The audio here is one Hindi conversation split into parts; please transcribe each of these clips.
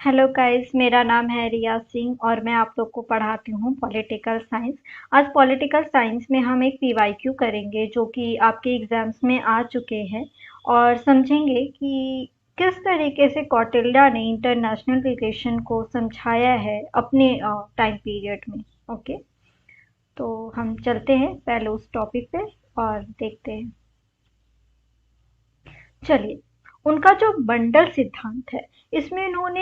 हेलो गाइस, मेरा नाम है रिया सिंह और मैं आप लोग को पढ़ाती हूँ पॉलिटिकल साइंस। आज पॉलिटिकल साइंस में हम एक पीवाईक्यू करेंगे जो कि आपके एग्जाम्स में आ चुके हैं और समझेंगे कि किस तरीके से कौटिल्य ने इंटरनेशनल रिलेशन को समझाया है अपने टाइम पीरियड में। ओके, तो हम चलते हैं पहले उस टॉपिक पे और देखते हैं। चलिए, उनका जो बंडल सिद्धांत है, इसमें इन्होंने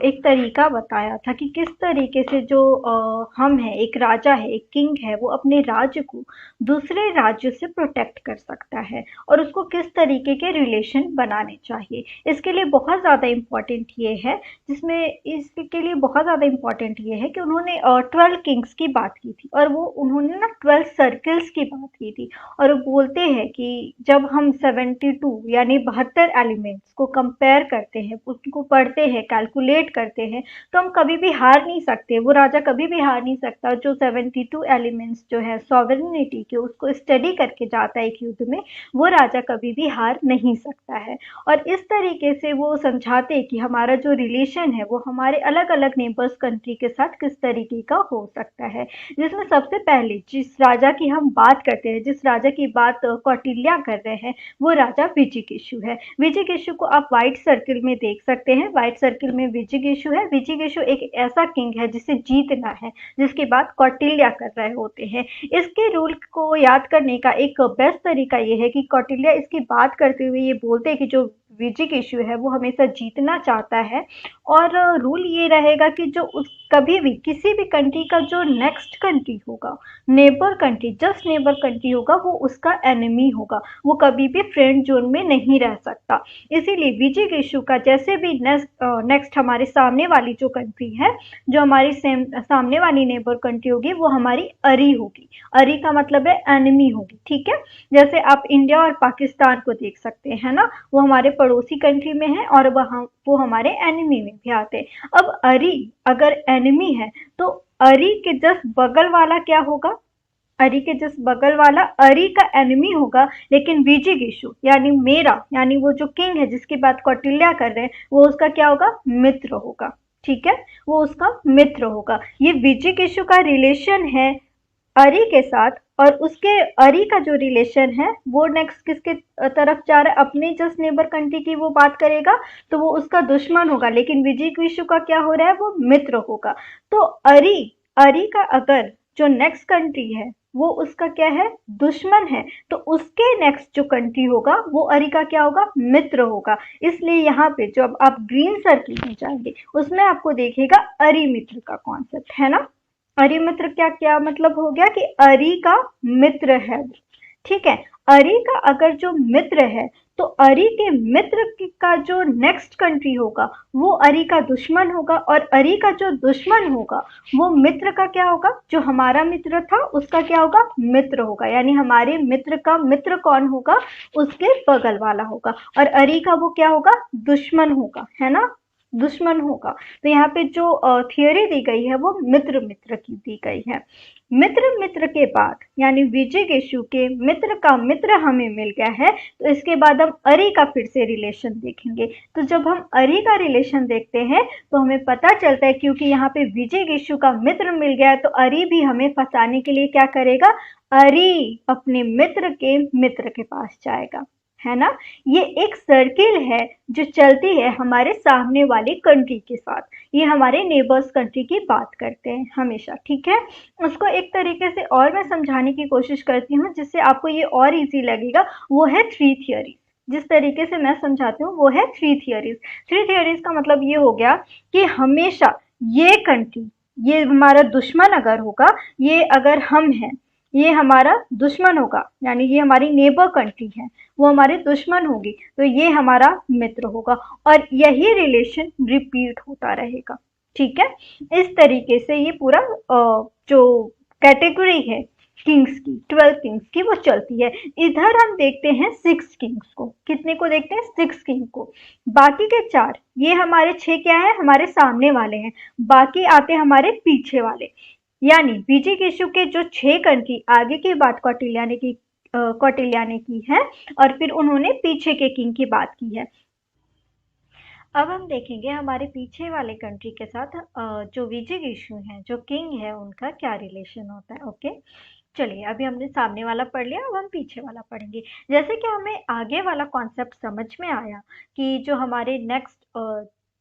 एक तरीका बताया था कि किस तरीके से जो हम हैं, एक राजा है, एक किंग है, वो अपने राज्य को दूसरे राज्य से प्रोटेक्ट कर सकता है और उसको किस तरीके के रिलेशन बनाने चाहिए। इसके लिए बहुत ज़्यादा इम्पोर्टेंट ये है, जिसमें इसके लिए बहुत ज़्यादा इम्पोर्टेंट ये है कि उन्होंने 12 किंग्स की बात की थी और वो उन्होंने ना 12 सर्कल्स की बात की थी। और वो बोलते हैं कि जब हम 72 यानी 72 एलिमेंट्स को कंपेयर करते हैं, उनको पढ़ते हैं, कैलकुलेट करते हैं, तो हम कभी भी हार नहीं सकते। वो राजा कभी भी हार नहीं सकता जो 72 एलिमेंट्स जो है सॉवरेनिटी के, उसको स्टडी करके जाता है एक युद्ध में, वो राजा कभी भी हार नहीं सकता है। और इस तरीके से वो समझाते हैं कि हमारा जो रिलेशन है वो हमारे अलग अलग नेबर्स कंट्री के साथ किस तरीके का हो सकता है। जिसमें सबसे पहले जिस राजा की हम बात करते हैं, जिस राजा की बात कौटिल्य कर रहे हैं, वो राजा विजिगीषु है। विजिगीषु को आप व्हाइट सर्किल में देख सकते हैं। व्हाइट सर्किल में विजिगीषु है। विजिगीषु एक ऐसा किंग है जिसे जीतना है, जिसकी बात कौटिल्य कर रहे होते हैं। इसके रूल को याद करने का एक बेस्ट तरीका ये है कि कौटिल्य इसकी बात करते हुए ये बोलते हैं कि जो विजिगीषु है वो हमेशा जीतना चाहता है और रूल ये रहेगा कि जो उस कभी भी किसी भी कंट्री का जो नेक्स्ट कंट्री होगा, neighbour country, just neighbour country होगा, वो उसका एनिमी होगा। वो कभी भी फ्रेंड जोन में नहीं रह सकता। इसीलिए विजिगीषु का जैसे भी नेक्स्ट हमारे सामने वाली जो कंट्री है, जो हमारी सेम सामने वाली नेबर कंट्री होगी, वो हमारी अरी होगी। अरी का मतलब है एनिमी होगी। ठीक है, जैसे आप इंडिया और पाकिस्तान को देख सकते हैं ना, वो हमारे पड़ोसी कंट्री में है और वो हमारे एनिमी में भी आते हैं। अब अरी अगर एनिमी है तो अरी के जस्ट बगल वाला क्या होगा? अरी के जस्ट बगल वाला अरी का एनिमी होगा, लेकिन विजिगीषु यानी मेरा, यानी वो जो किंग है जिसकी बात कौटिल्य कर रहे हैं, वो उसका क्या होगा? मित्र होगा। ठीक है, वो उसका मित्र होगा। ये विजिगीषु का रिलेशन है अरी के साथ और उसके अरी का जो रिलेशन है वो नेक्स्ट किसके तरफ जा रहा है? अपने जस्ट नेबर कंट्री की वो बात करेगा तो वो उसका दुश्मन होगा, लेकिन विजिगीषु का क्या हो रहा है? वो मित्र होगा। तो अरी अरी का अगर जो नेक्स्ट कंट्री है वो उसका क्या है? दुश्मन है, तो उसके नेक्स्ट जो कंट्री होगा वो अरी का क्या होगा? मित्र होगा। इसलिए यहाँ पे जब आप ग्रीन सर्किल में जाएंगे उसमें आपको देखेगा अरी मित्र का कॉन्सेप्ट है ना। अरि मित्र क्या क्या मतलब हो गया कि अरि का मित्र है। ठीक है, अरि का अगर जो मित्र है तो अरि के मित्र का जो नेक्स्ट कंट्री होगा वो अरि का दुश्मन होगा और अरि का जो दुश्मन होगा वो मित्र का क्या होगा? जो हमारा मित्र था उसका क्या होगा? मित्र होगा। यानी हमारे मित्र का मित्र कौन होगा? उसके बगल वाला होगा। और अरि का वो क्या होगा? दुश्मन होगा, है ना, दुश्मन होगा। तो यहाँ पे जो थियोरी दी गई है वो मित्र मित्र की दी गई है। मित्र मित्र के बाद यानी विजिगीषु के मित्र का मित्र हमें मिल गया है, तो इसके बाद हम अरि का फिर से रिलेशन देखेंगे। तो जब हम अरि का रिलेशन देखते हैं तो हमें पता चलता है, क्योंकि यहाँ पे विजिगीषु का मित्र मिल गया है, तो अरि भी हमें फंसाने के लिए क्या करेगा? अरि अपने मित्र के मित्र के पास जाएगा, है ना। ये एक सर्किल है जो चलती है हमारे सामने वाले कंट्री के साथ। ये हमारे नेबर्स कंट्री की बात करते हैं हमेशा। ठीक है, उसको एक तरीके से और मैं समझाने की कोशिश करती हूँ जिससे आपको ये और इजी लगेगा। वो है थ्री थियरीज। जिस तरीके से मैं समझाती हूँ वो है थ्री थियरीज। थ्री थियरीज का मतलब ये हो गया कि हमेशा ये कंट्री, ये हमारा दुश्मन अगर होगा, ये अगर हम हैं, ये हमारा दुश्मन होगा, यानी ये हमारी नेबर कंट्री है, वो हमारे दुश्मन होगी, तो ये हमारा मित्र होगा और यही रिलेशन रिपीट होता रहेगा। ठीक है, इस तरीके से ये पूरा जो कैटेगरी है किंग्स की, 12 किंग्स की, वो चलती है। इधर हम देखते हैं 6 किंग्स को। कितने को देखते हैं? 6 किंग को। बाकी के 4, ये हमारे 6 क्या है? हमारे सामने वाले हैं। बाकी आते हमारे पीछे वाले, यानी विजिगीषु के जो 6 कंट्री आगे की बात कौटिल्य ने की है और फिर उन्होंने पीछे के किंग की बात की है। अब हम देखेंगे हमारे पीछे वाले कंट्री के साथ जो विजिगीषु हैं, जो किंग है, उनका क्या रिलेशन होता है। ओके, चलिए अभी हमने सामने वाला पढ़ लिया, अब हम पीछे वाला पढ़ेंगे। जैसे कि हमें आगे वाला कॉन्सेप्ट समझ में आया कि जो हमारे नेक्स्ट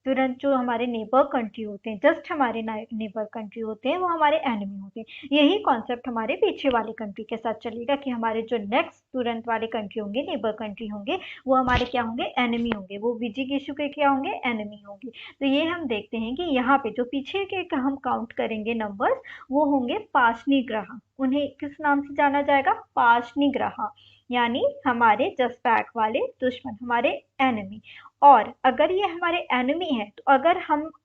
तुरंत जो हमारे नेबर कंट्री होते हैं, जस्ट हमारे नेबर कंट्री होते हैं, वो हमारे एनिमी होते हैं। यही कॉन्सेप्ट हमारे पीछे वाले कंट्री के साथ चलेगा कि हमारे जो नेक्स्ट तुरंत वाले कंट्री होंगे, नेबर कंट्री होंगे, वो हमारे क्या होंगे, एनिमी होंगे। वो विजिगीषु के क्या होंगे, एनिमी होंगे। तो ये हम देखते हैं कि यहाँ पे जो पीछे के हम काउंट करेंगे नंबर्स, वो होंगे पाशनिग्रह। उन्हें किस नाम से जाना जाएगा, पाशनिग्रह, यानी हमारे जस्ट बैक वाले दुश्मन, हमारे एनिमी। और अगर ये हमारे एनिमी है, तो अगर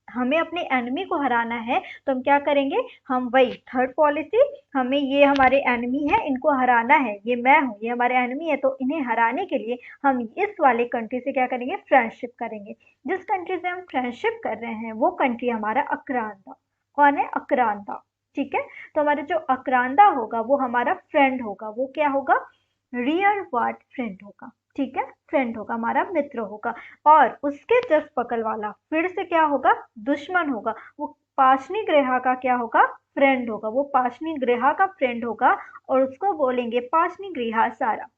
हमें अपने एनिमी को हराना है, तो हम क्या करेंगे, हम वही थर्ड पॉलिसी, हमें ये हमारे एनिमी है, इनको हराना है, ये मैं हूँ, ये हमारे एनिमी है, तो इन्हें हराने के लिए हम इस वाले कंट्री से क्या करेंगे, फ्रेंडशिप करेंगे। जिस कंट्री से हम फ्रेंडशिप कर रहे हैं, वो कंट्री हमारा अक्रांदा। कौन है, अक्रांदा। ठीक है, तो हमारा जो अक्रांदा होगा वो हमारा फ्रेंड होगा। वो क्या होगा, रियल वर्ड फ्रेंड होगा। ठीक है, फ्रेंड होगा, हमारा मित्र होगा। और उसके जस्ट बगल वाला फिर से क्या होगा, दुश्मन होगा। वो पाशनिग्रह का क्या होगा, फ्रेंड होगा। वो पाशनिग्रह का फ्रेंड होगा और उसको बोलेंगे पाशनिग्रह सारा।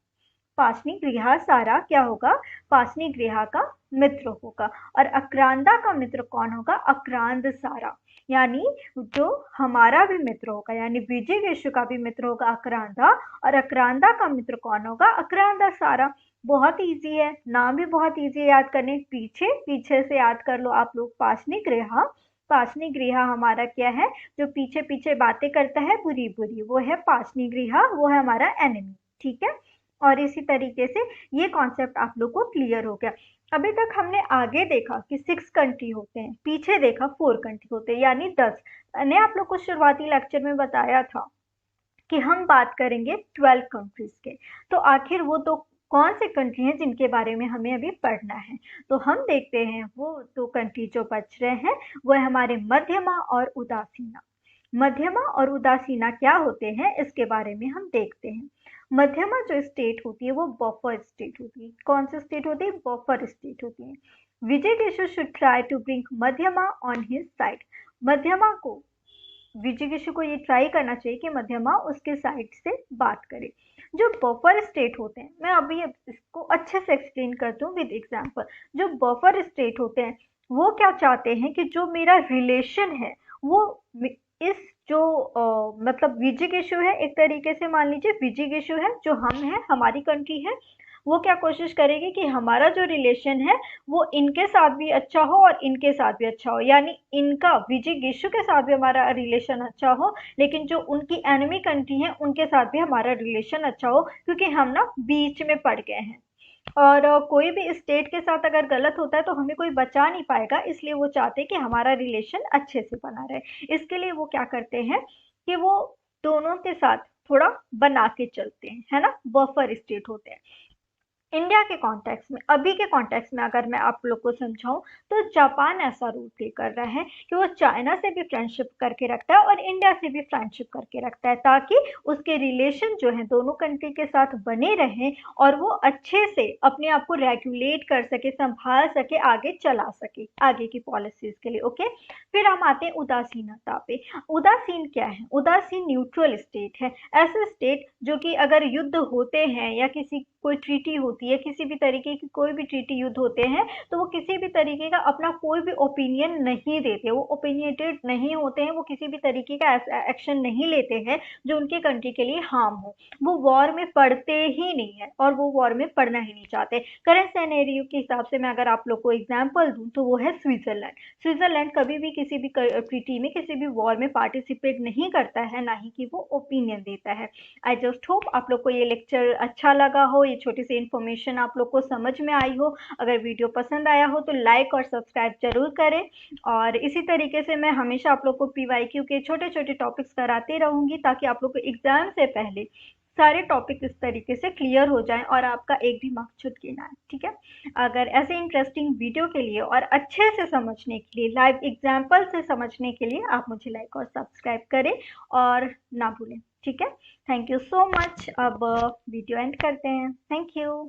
पाशनिग्रह सारा क्या होगा, पाशनिग्रह का मित्र होगा। और अक्रांदा का मित्र कौन होगा, अक्रांद सारा, यानी जो हमारा भी मित्र होगा, यानी विजिगीषु का भी मित्र होगा अक्रांदा, और अक्रांदा का मित्र कौन होगा, अक्रांदा सारा। बहुत इजी है, नाम भी बहुत इजी है याद करने। पीछे पीछे से याद कर लो आप लोग, पाशनिग्रह। पाशनिग्रह हमारा क्या है, जो पीछे पीछे बातें करता है बुरी बुरी, वो है पाशनिग्रह, वो है हमारा एनिमी। ठीक है, और इसी तरीके से ये कॉन्सेप्ट आप लोग को क्लियर हो गया। अभी तक हमने आगे देखा कि 6 कंट्री होते हैं, पीछे देखा 4 कंट्री होते हैं, यानी 10। मैंने आप लोग को शुरुआती लेक्चर में बताया था कि हम बात करेंगे 12 कंट्रीज के। तो आखिर वो तो कौन से कंट्री हैं जिनके बारे में हमें अभी पढ़ना है। तो हम देखते हैं वो 2 कंट्री जो बच रहे हैं, वो है हमारे मध्यमा और उदासीना। मध्यमा और उदासीना क्या होते हैं, इसके बारे में हम देखते हैं। मध्यमा जो स्टेट होती है, वो बफर स्टेट होती है। कौन सी स्टेट होती है, बफर स्टेट होती है। विजिगीषु शुड ट्राई टू ब्रिंग मध्यमा ऑन हिज साइड। मध्यमा को, विजिगीषु को ये ट्राई करना चाहिए कि मध्यमा उसके साइड से बात करे। जो बफर स्टेट होते हैं, मैं अभी इसको अच्छे से एक्सप्लेन करती हूँ विद एग्जांपल। जो बफर स्टेट होते हैं, वो क्या चाहते हैं कि जो मेरा रिलेशन है, वो इस जो मतलब विजिगीषु है, एक तरीके से मान लीजिए विजिगीषु है, जो हम है, हमारी कंट्री है, वो क्या कोशिश करेगी कि हमारा जो रिलेशन है वो इनके साथ भी अच्छा हो और इनके साथ भी अच्छा हो, यानी इनका विजिगीषु के साथ भी हमारा रिलेशन अच्छा हो, लेकिन जो उनकी एनिमी कंट्री है उनके साथ भी हमारा रिलेशन अच्छा हो, क्योंकि हम ना बीच में पड़ गए हैं। और कोई भी स्टेट के साथ अगर गलत होता है तो हमें कोई बचा नहीं पाएगा, इसलिए वो चाहते हैं कि हमारा रिलेशन अच्छे से बना रहे। इसके लिए वो क्या करते हैं कि वो दोनों के साथ थोड़ा बना के चलते हैं, है ना, बफर स्टेट होते हैं। इंडिया के कॉन्टेक्स्ट में, अभी के कॉन्टेक्स्ट में अगर मैं आप लोग को समझाऊं, तो जापान ऐसा रूल प्ले कर रहा है कि वो चाइना से भी फ्रेंडशिप करके रखता है और इंडिया से भी फ्रेंडशिप करके रखता है, ताकि उसके रिलेशन जो है दोनों कंट्री के साथ बने रहें और वो अच्छे से अपने आप को रेगुलेट कर सके, संभाल सके, आगे चला सके आगे की पॉलिसीज के लिए। ओके, फिर हम आते हैं उदासीनता पे। उदासीन क्या है, उदासीन न्यूट्रल स्टेट है। ऐसे स्टेट जो कि अगर युद्ध होते हैं या किसी कोई ट्रीटी होती है, किसी भी तरीके की कोई भी ट्रीटी युद्ध होते हैं, तो वो किसी भी तरीके का अपना कोई भी ओपिनियन नहीं देते, वो ओपिनियटेड नहीं होते हैं, वो किसी भी तरीके का एक्शन नहीं लेते हैं जो उनके कंट्री के लिए हार्म हो। वो वॉर में पड़ते ही नहीं है और वो वॉर में पड़ना ही नहीं चाहते। करंट सिनेरियो के हिसाब से मैं अगर आप लोग को एग्जाम्पल दूं, तो वो है स्विट्जरलैंड। स्विट्जरलैंड कभी भी किसी भी ट्रीटी में, किसी भी वॉर में पार्टिसिपेट नहीं करता है, ना ही कि वो ओपिनियन देता है। आई जस्ट होप आप लोग को ये लेक्चर अच्छा लगा हो, ये छोटी सी इन्फॉर्मेशन आप लोग को समझ में आई हो। अगर वीडियो पसंद आया हो तो लाइक और सब्सक्राइब जरूर करें। और इसी तरीके से मैं हमेशा आप लोग को पीवाईक्यू के छोटे छोटे टॉपिक्स कराती रहूंगी, ताकि आप लोग को एग्जाम से पहले सारे टॉपिक इस तरीके से क्लियर हो जाएं और आपका एक भी मार्क छूट के ना आए। ठीक है, अगर ऐसे इंटरेस्टिंग वीडियो के लिए और अच्छे से समझने के लिए, लाइव एग्जाम्पल से समझने के लिए, आप मुझे लाइक और सब्सक्राइब करें और ना भूलें। ठीक है, थैंक यू सो मच। अब वीडियो एंड करते हैं। Thank you.